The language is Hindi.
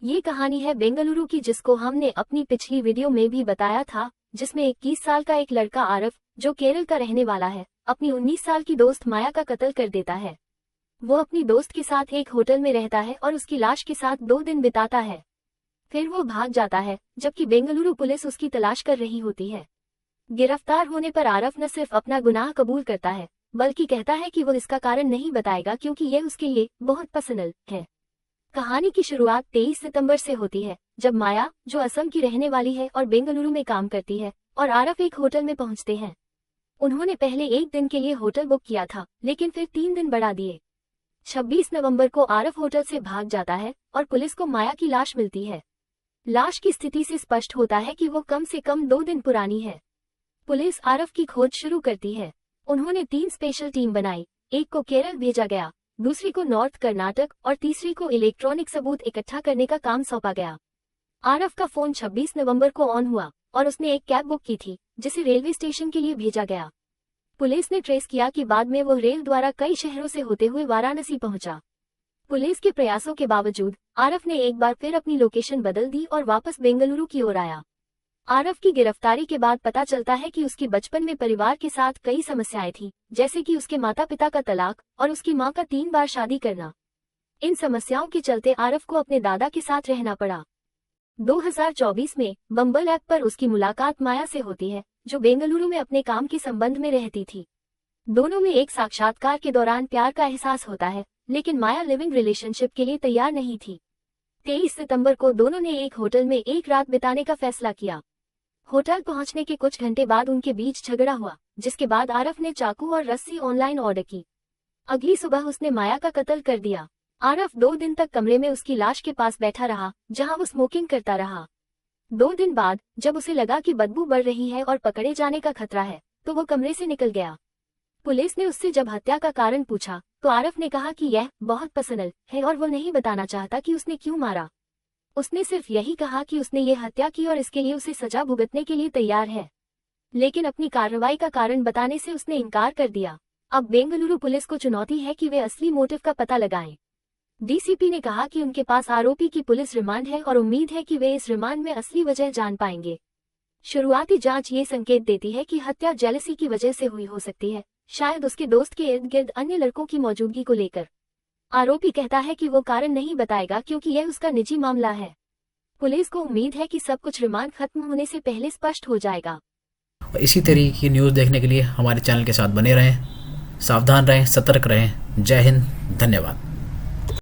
ये कहानी है बेंगलुरु की, जिसको हमने अपनी पिछली वीडियो में भी बताया था, जिसमें 21 साल का एक लड़का आरफ, जो केरल का रहने वाला है, अपनी 19 साल की दोस्त माया का कत्ल कर देता है। वो अपनी दोस्त के साथ एक होटल में रहता है और उसकी लाश के साथ 2 दिन बिताता है। फिर वो भाग जाता है, जबकि बेंगलुरु पुलिस उसकी तलाश कर रही होती है। गिरफ्तार होने पर आरफ न सिर्फ अपना गुनाह कबूल करता है, बल्कि कहता है कि वो इसका कारण नहीं बताएगा क्योंकि ये उसके लिए बहुत पर्सनल है। कहानी की शुरुआत 23 सितंबर से होती है, जब माया, जो असम की रहने वाली है और बेंगलुरु में काम करती है, और आरफ एक होटल में पहुंचते हैं। उन्होंने पहले 1 दिन के लिए होटल बुक किया था, लेकिन फिर 3 दिन बढ़ा दिए। 26 नवंबर को आरफ होटल से भाग जाता है और पुलिस को माया की लाश मिलती है। लाश की स्थिति से स्पष्ट होता है कि वो कम से कम 2 दिन पुरानी है। पुलिस आरफ की खोज शुरू करती है। उन्होंने 3 स्पेशल टीम बनाई, एक को केरल भेजा गया, दूसरी को नॉर्थ कर्नाटक और तीसरी को इलेक्ट्रॉनिक सबूत इकट्ठा करने का काम सौंपा गया। आरफ का फोन 26 नवंबर को ऑन हुआ और उसने एक कैब बुक की थी, जिसे रेलवे स्टेशन के लिए भेजा गया। पुलिस ने ट्रेस किया कि बाद में वो रेल द्वारा कई शहरों से होते हुए वाराणसी पहुंचा। पुलिस के प्रयासों के बावजूद आरफ ने एक बार फिर अपनी लोकेशन बदल दी और वापस बेंगलुरु की ओर आया। आरफ की गिरफ्तारी के बाद पता चलता है कि उसकी बचपन में परिवार के साथ कई समस्याएं थीं, जैसे कि उसके माता पिता का तलाक और उसकी मां का 3 बार शादी करना। इन समस्याओं के चलते आरफ को अपने दादा के साथ रहना पड़ा। 2024 में बम्बल ऐप पर उसकी मुलाकात माया से होती है, जो बेंगलुरु में अपने काम के संबंध में रहती थी। दोनों में एक साक्षात्कार के दौरान प्यार का एहसास होता है, लेकिन माया लिविंग रिलेशनशिप के लिए तैयार नहीं थी। 23 सितंबर को दोनों ने एक होटल में एक रात बिताने का फैसला किया। होटल पहुंचने के कुछ घंटे बाद उनके बीच झगड़ा हुआ, जिसके बाद आरफ ने चाकू और रस्सी ऑनलाइन ऑर्डर की। अगली सुबह उसने माया का कत्ल कर दिया। आरफ 2 दिन तक कमरे में उसकी लाश के पास बैठा रहा, जहां वो स्मोकिंग करता रहा। 2 दिन बाद जब उसे लगा कि बदबू बढ़ रही है और पकड़े जाने का खतरा है, तो वो कमरे से निकल गया। पुलिस ने उससे जब हत्या का कारण पूछा, तो आरफ ने कहा कि यह बहुत पर्सनल है और वो नहीं बताना चाहता कि उसने क्यों मारा। उसने सिर्फ यही कहा कि उसने ये हत्या की और इसके लिए उसे सजा भुगतने के लिए तैयार है, लेकिन अपनी कार्रवाई का कारण बताने से उसने इनकार कर दिया। अब बेंगलुरु पुलिस को चुनौती है कि वे असली मोटिव का पता लगाएं। डीसीपी ने कहा कि उनके पास आरोपी की पुलिस रिमांड है और उम्मीद है कि वे इस रिमांड में असली वजह जान पाएंगे। शुरुआती जांच ये संकेत देती है कि हत्या जेलसी की वजह से हुई हो सकती है, शायद उसके दोस्त के इर्द गिर्द अन्य लड़कों की मौजूदगी को लेकर। आरोपी कहता है कि वो कारण नहीं बताएगा क्योंकि यह उसका निजी मामला है। पुलिस को उम्मीद है कि सब कुछ रिमांड खत्म होने से पहले स्पष्ट हो जाएगा। इसी तरह की न्यूज़ देखने के लिए हमारे चैनल के साथ बने रहें, सावधान रहें, सतर्क रहें। जय हिंद, धन्यवाद।